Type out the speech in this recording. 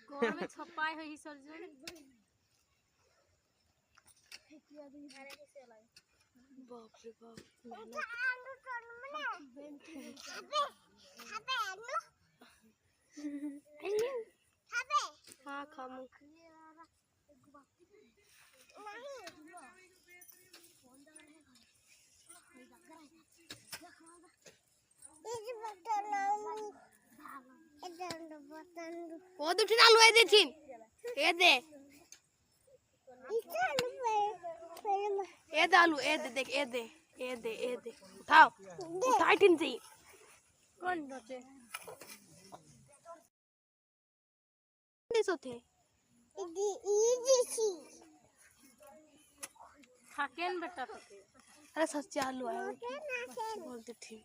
गोर में छपाई है सरजन बाप रे बाप हाँ खामू वो दूठी ना लुए देथिन ये दे आलू ए दे देख ए दे उठाओ उठाई थिन से कौन नचे नहीं सोते थाकेन बेटा अरे सच्ची आलू है बोलती थी